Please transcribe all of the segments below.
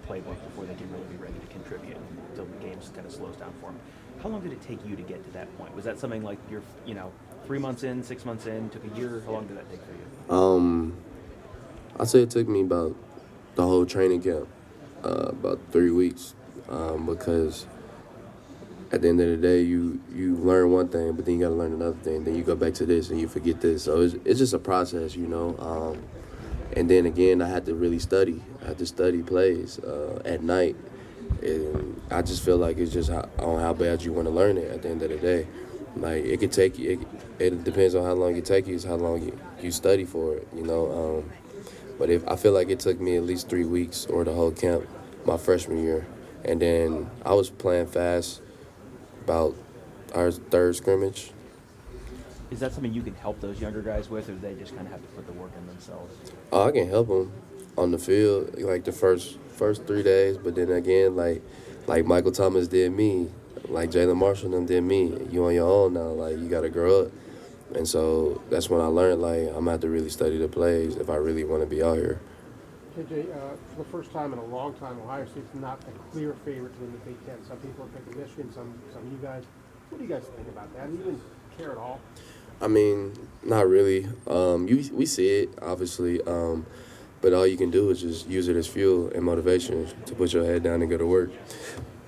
playbook before they can really be ready to contribute until the game kind of slows down for them. How long did it take you to get to that point? Was that something like you're, 3 months in, 6 months in, took a year? How long did that take for you? I'd say it took me about the whole training camp, about 3 weeks, because at the end of the day, you learn one thing, but then you got to learn another thing. Then you go back to this and you forget this. So it's just a process, And then again, I had to really study. I had to study plays at night. And I just feel like it's just on how bad you want to learn it at the end of the day. Like, it could take you, it depends on how long it takes you, it's how long you study for it, But I feel like it took me at least 3 weeks or the whole camp my freshman year. And then I was playing fast about our third scrimmage. Is that something you can help those younger guys with, or do they just kind of have to put the work in themselves? I can help them on the field, like the first 3 days. But then again, like Michael Thomas did me, like Jalen Marshall and them did me. You on your own now. Like, you got to grow up. And so that's when I learned, like, I'm going to have to really study the plays if I really want to be out here. KJ, for the first time in a long time, Ohio State's not a clear favorite to win the Big Ten. Some people are picking Michigan, some of you guys. What do you guys think about that? Do you even care at all? I mean, not really. We see it, obviously, but all you can do is just use it as fuel and motivation to put your head down and go to work.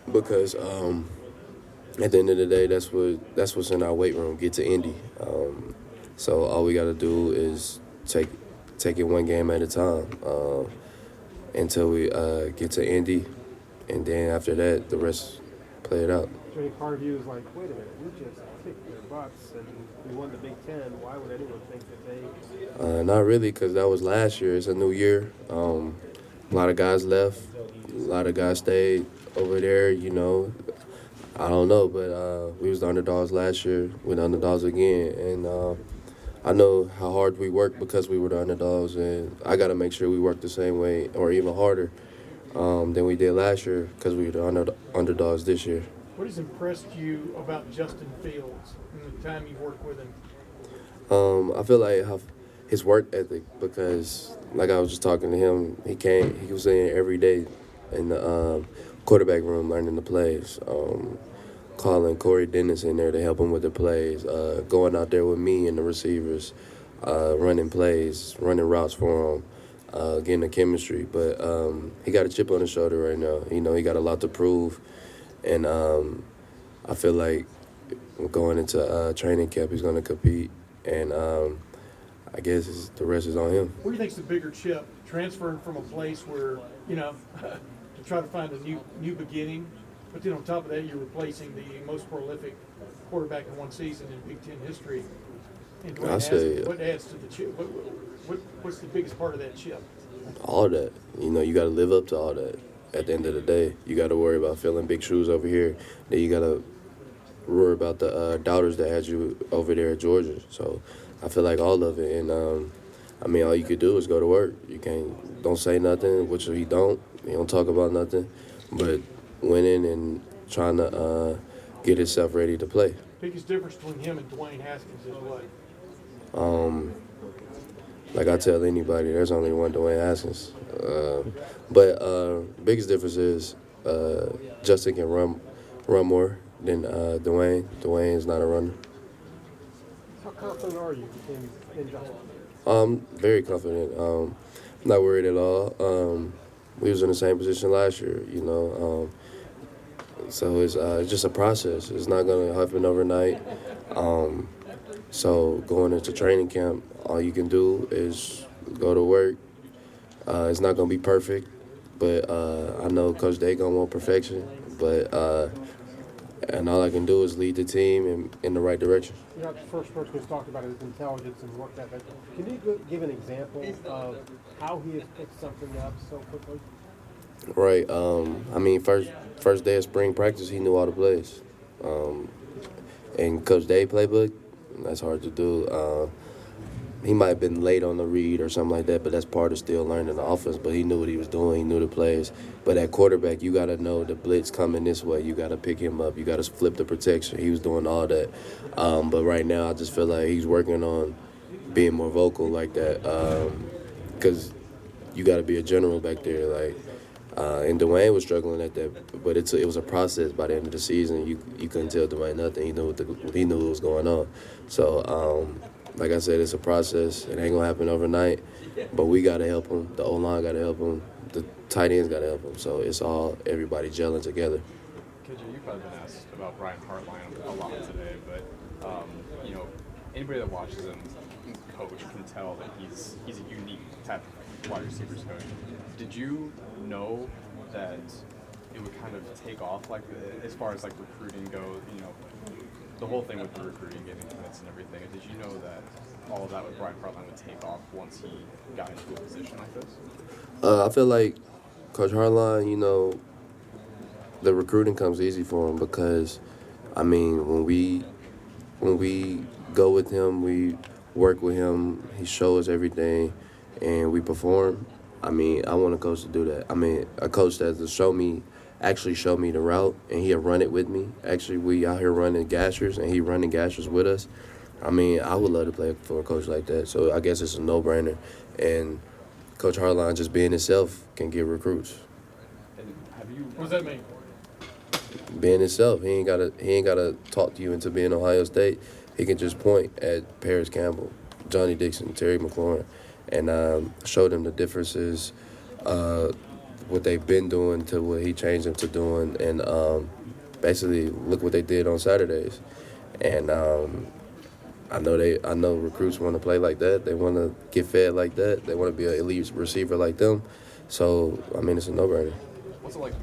Because at the end of the day, that's what's in our weight room. Get to Indy. So all we got to do is take it one game at a time until we get to Indy, and then after that, the rest play it out. So any part of you is like, wait a minute, we just kicked their butts and we won the Big Ten. Why would anyone think that they? Not really, because that was last year. It's a new year. A lot of guys left. A lot of guys stayed over there, I don't know, but we was the underdogs last year. We're the underdogs again. And I know how hard we work because we were the underdogs, and I got to make sure we work the same way or even harder than we did last year because we were the underdogs this year. What has impressed you about Justin Fields in the time you've worked with him? I feel like his work ethic, because like I was just talking to him, he was in every day in the quarterback room learning the plays, calling Corey Dennis in there to help him with the plays, going out there with me and the receivers, running plays, running routes for him, getting the chemistry. But he got a chip on his shoulder right now. He got a lot to prove. And I feel like going into training camp, he's going to compete. And I guess the rest is on him. What do you think's the bigger chip? Transferring from a place where, to try to find a new beginning, but then on top of that, you're replacing the most prolific quarterback in one season in Big Ten history. And what adds to the chip? What's the biggest part of that chip? All that. You got to live up to all that. At the end of the day, you got to worry about filling big shoes over here. Then you got to worry about the doubters that had you over there at Georgia. So I feel like all of it. And, all you could do is go to work. Don't say nothing, which he don't. He don't talk about nothing. But winning and trying to get himself ready to play. Biggest difference between him and Dwayne Haskins is what? Like I tell anybody, there's only one Dwayne Haskins. But biggest difference is Justin can run more than Dwayne. Dwayne is not a runner. How confident are you in Justin? Very confident. Not worried at all. We was in the same position last year, so it's just a process. It's not going to happen overnight. So going into training camp, all you can do is go to work. It's not going to be perfect, but I know Coach Day going to want perfection. And all I can do is lead the team in the right direction. You're not the first person who's talked about his intelligence and work ethic. Can you give an example of how he has picked something up so quickly? Right. First day of spring practice, he knew all the plays. And Coach Day playbook, that's hard to do. He might have been late on the read or something like that, but that's part of still learning the offense. But he knew what he was doing. He knew the plays. But at quarterback, you got to know the blitz coming this way. You got to pick him up. You got to flip the protection. He was doing all that. But right now, I just feel like he's working on being more vocal like that because you got to be a general back there. Like, And Dwayne was struggling at that, but it was a process. By the end of the season, you couldn't tell Dwayne nothing. He knew what was going on. So, like I said, it's a process. It ain't gonna happen overnight, but we gotta help him. The O-line gotta help him. The tight ends gotta help him. So it's all everybody gelling together. KJ, you've probably been asked about Brian Hartline a lot today, but you know, anybody that watches him coach can tell that he's a unique type of wide receivers coach. Did you know that it would kind of take off like as far as like recruiting goes? You know, the whole thing with the recruiting, getting commits and everything. Did you know that all of that with Brian Hartline would take off once he got into a position like this? I feel like Coach Hartline, you know, the recruiting comes easy for him because, I mean, when we go with him, we work with him, he shows us everything, and we perform. I mean, I want a coach to do that. I mean, a coach that will actually show me the route, and he'll run it with me. Actually, we out here running gashers, and he running gashers with us. I mean, I would love to play for a coach like that. So I guess it's a no-brainer. And Coach Hartline, just being himself, can get recruits. And have you? What does that mean? Being himself, he ain't gotta talk to you into being Ohio State. He can just point at Paris Campbell, Johnny Dixon, Terry McLaurin, and show them the differences, what they've been doing to what he changed them to doing, and basically look what they did on Saturdays. And I know recruits want to play like that. They want to get fed like that. They want to be an elite receiver like them. So I mean, it's a no-brainer. What's it like